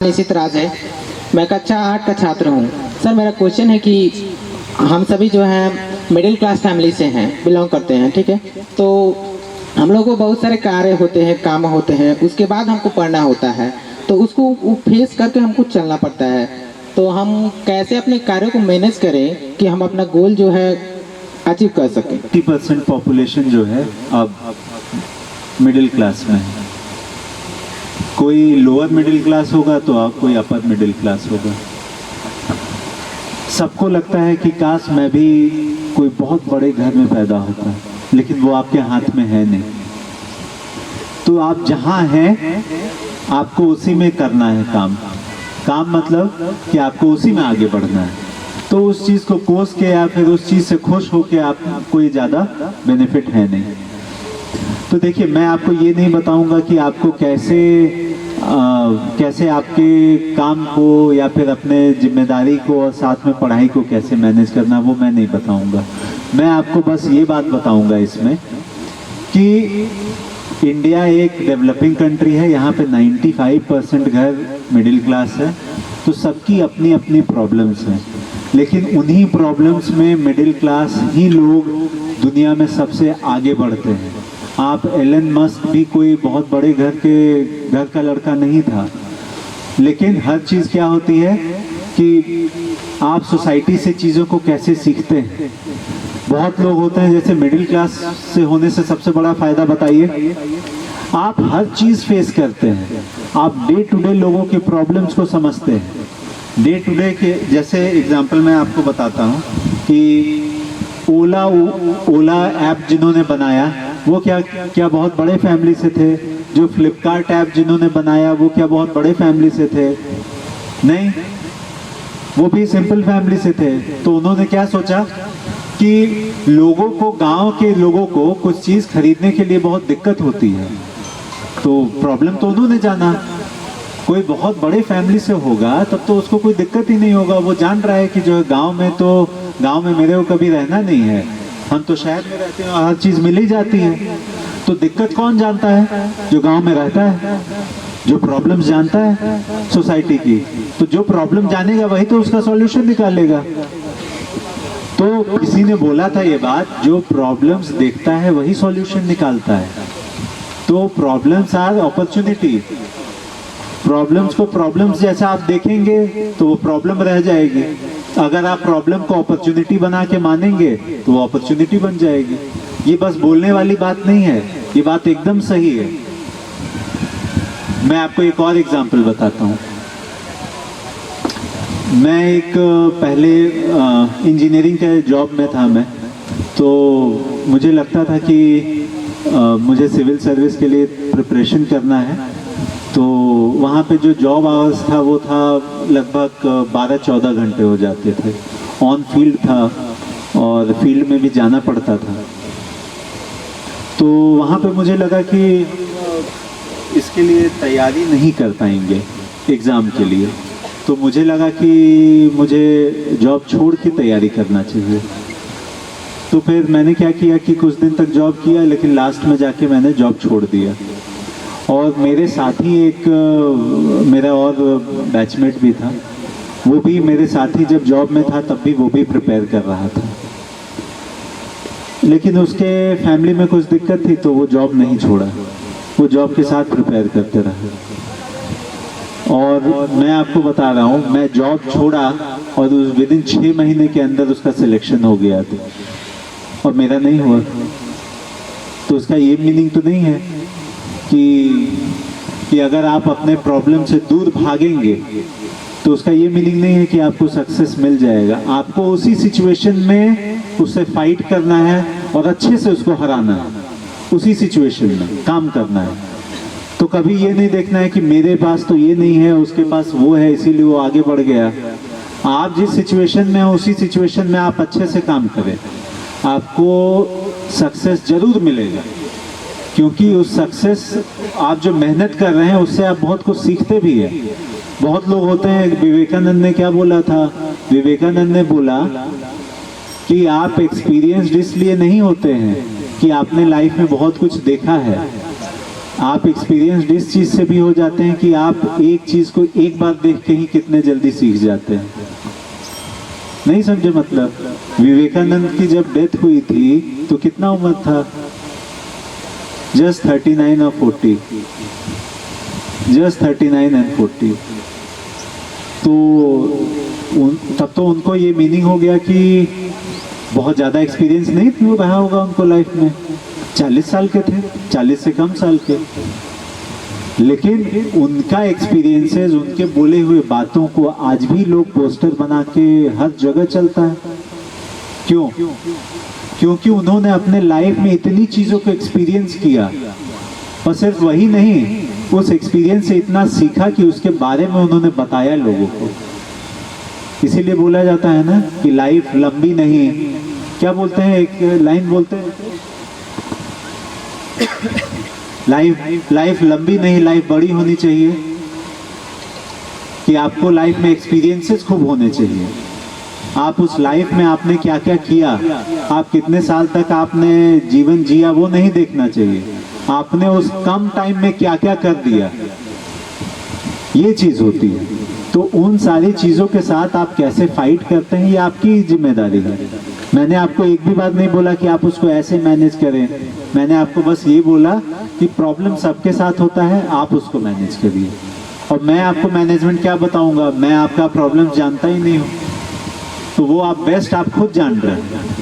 निश्चित राज है। मैं कक्षा 8 का छात्र हूँ। सर मेरा क्वेश्चन है कि हम सभी जो हैं मिडिल क्लास फैमिली से हैं, बिलोंग करते हैं, ठीक है। तो हम लोगों को बहुत सारे कार्य होते हैं, काम होते हैं, उसके बाद हमको पढ़ना होता है, तो उसको फेस करके हमको चलना पड़ता है। तो हम कैसे अपने कार्यों को मैनेज करें कि हम अपना गोल जो है अचीव कर सकें। 50% पॉपुलेशन जो है अब मिडिल क्लास में है। कोई लोअर मिडिल क्लास होगा तो आप कोई अपर मिडिल क्लास होगा। सबको लगता है कि काश मैं भी कोई बहुत बड़े घर में पैदा होता, लेकिन वो आपके हाथ में है नहीं। तो आप जहाँ हैं आपको उसी में करना है काम मतलब कि आपको उसी में आगे बढ़ना है। तो उस चीज़ को कोस के या फिर उस चीज़ से खुश होके आपको ये ज़्यादा बेनिफिट है नहीं। तो देखिए, मैं आपको ये नहीं बताऊंगा कि आपको कैसे आपके काम को या फिर अपने जिम्मेदारी को और साथ में पढ़ाई को कैसे मैनेज करना, वो मैं नहीं बताऊंगा। मैं आपको बस ये बात बताऊंगा इसमें कि इंडिया एक डेवलपिंग कंट्री है। यहाँ पे 95% घर मिडिल क्लास है। तो सबकी अपनी अपनी प्रॉब्लम्स हैं, लेकिन उन्हीं प्रॉब्लम्स में मिडिल क्लास ही लोग दुनिया में सबसे आगे बढ़ते हैं। आप एलन मस्क भी कोई बहुत बड़े घर का लड़का नहीं था, लेकिन हर चीज़ क्या होती है कि आप सोसाइटी से चीज़ों को कैसे सीखते हैं। बहुत लोग होते हैं, जैसे मिडिल क्लास से होने से सबसे बड़ा फ़ायदा बताइए, आप हर चीज़ फेस करते हैं। आप डे टू डे लोगों के प्रॉब्लम्स को समझते हैं। डे टू डे के जैसे एग्जांपल मैं आपको बताता हूँ कि ओला ऐप जिन्होंने बनाया वो क्या बहुत बड़े फैमिली से थे। जो फ्लिपकार्ट ऐप जिन्होंने बनाया वो क्या बहुत बड़े फैमिली से थे? नहीं, वो भी सिंपल फैमिली से थे। तो उन्होंने क्या सोचा कि लोगों को, गांव के लोगों को कुछ चीज़ खरीदने के लिए बहुत दिक्कत होती है। तो प्रॉब्लम तो उन्होंने जाना। कोई बहुत बड़े फैमिली से होगा तब तो उसको कोई दिक्कत ही नहीं होगा। वो जान रहा है कि जो है गांव में मेरे को कभी रहना नहीं है, हम तो शहर में रहते हैं, हर चीज़ मिल ही जाती है। तो दिक्कत कौन जानता है? जो गांव में रहता है, जो प्रॉब्लम्स जानता है सोसाइटी की। तो जो प्रॉब्लम जानेगा वही तो उसका सॉल्यूशन निकालेगा। तो किसी ने बोला था ये बात, जो प्रॉब्लम्स देखता है वही सॉल्यूशन निकालता है। तो प्रॉब्लम्स आर अपॉर्चुनिटी। प्रॉब्लम्स को प्रॉब्लम्स जैसा आप देखेंगे तो वो प्रॉब्लम रह जाएगी। अगर आप प्रॉब्लम को अपॉर्चुनिटी बना के मानेंगे तो वो अपॉर्चुनिटी बन जाएगी। ये बस बोलने वाली बात नहीं है, ये बात एकदम सही है। मैं आपको एक और एग्जांपल बताता हूँ। मैं एक पहले इंजीनियरिंग के जॉब में था मैं, तो मुझे लगता था कि मुझे सिविल सर्विस के लिए प्रिपरेशन करना है। तो वहाँ पे जो जॉब आवर्स था वो था लगभग 12-14 घंटे हो जाते थे। ऑन फील्ड था और फील्ड में भी जाना पड़ता था। तो वहाँ पे मुझे लगा कि इसके लिए तैयारी नहीं कर पाएंगे एग्ज़ाम के लिए। तो मुझे लगा कि मुझे जॉब छोड़ के तैयारी करना चाहिए। तो फिर मैंने क्या किया कि कुछ दिन तक जॉब किया, लेकिन लास्ट में जाके मैंने जॉब छोड़ दिया। और मेरे साथ ही एक मेरा और बैचमेट भी था, वो भी मेरे साथ ही जब जॉब में था तब भी वो भी प्रिपेयर कर रहा था। लेकिन उसके फैमिली में कुछ दिक्कत थी तो वो जॉब नहीं छोड़ा, वो जॉब के साथ प्रिपेयर करते रहे। और मैं आपको बता रहा हूँ, मैं जॉब छोड़ा और विदिन 6 महीने के अंदर उसका सिलेक्शन हो गया था और मेरा नहीं हुआ। तो उसका ये मीनिंग तो नहीं है कि अगर आप अपने प्रॉब्लम से दूर भागेंगे तो उसका ये मीनिंग नहीं है कि आपको सक्सेस मिल जाएगा। आपको उसी सिचुएशन में उससे फाइट करना है और अच्छे से उसको हराना है। उसी सिचुएशन में काम करना है। तो कभी ये नहीं देखना है कि मेरे पास तो ये नहीं है, उसके पास वो है, इसीलिए वो आगे बढ़ गया। आप जिस सिचुएशन में हो उसी सिचुएशन में आप अच्छे से काम करें, आपको सक्सेस जरूर मिलेगा। क्योंकि उस सक्सेस, आप जो मेहनत कर रहे हैं उससे आप बहुत कुछ सीखते भी हैं। बहुत लोग होते हैं, विवेकानंद ने क्या बोला था? विवेकानंद ने बोला कि आप एक्सपीरियंस्ड इसलिए नहीं होते हैं कि आपने लाइफ में बहुत कुछ देखा है, आप एक्सपीरियंस्ड इस चीज से भी हो जाते हैं कि आप एक चीज को एक बार देख के ही कितने जल्दी सीख जाते हैं। नहीं समझे मतलब? विवेकानंद की जब डेथ हुई थी तो कितना उम्र था? जस्ट 39 और 40, जस्ट 39 एंड 40। तो तब तो उनको ये मीनिंग हो गया कि बहुत ज़्यादा एक्सपीरियंस नहीं थी वो रहा होगा उनको लाइफ में। 40 साल के थे, 40 से कम साल के, लेकिन उनका एक्सपीरियंसेस, उनके बोले हुए बातों को आज भी लोग पोस्टर बना के हर जगह चलता है। क्यों? क्योंकि उन्होंने अपने लाइफ में इतनी चीज़ों को एक्सपीरियंस किया, और सिर्फ वही नहीं, उस एक्सपीरियंस से इतना सीखा कि उसके बारे में उन्होंने बताया लोगों को। इसीलिए बोला जाता है ना कि लाइफ लंबी नहीं, क्या बोलते हैं, एक लाइन बोलते हैं, लाइफ लंबी नहीं, लाइफ बड़ी होनी चाहिए। कि आपको लाइफ में एक्सपीरियंसेस खूब होने चाहिए। आप उस लाइफ में आपने क्या क्या किया, आप कितने साल तक आपने जीवन जिया, वो नहीं देखना चाहिए। आपने उस कम टाइम में क्या क्या कर दिया, ये चीज होती है। तो उन सारी चीजों के साथ आप कैसे फाइट करते हैं, ये आपकी जिम्मेदारी है। मैंने आपको एक भी बात नहीं बोला कि आप उसको ऐसे मैनेज करें। मैंने आपको बस ये बोला कि प्रॉब्लम सबके साथ होता है, आप उसको मैनेज करिए। और मैं आपको मैनेजमेंट क्या बताऊंगा, मैं आपका प्रॉब्लम जानता ही नहीं हूँ। तो वो आप बेस्ट आप खुद जान रहे हैं।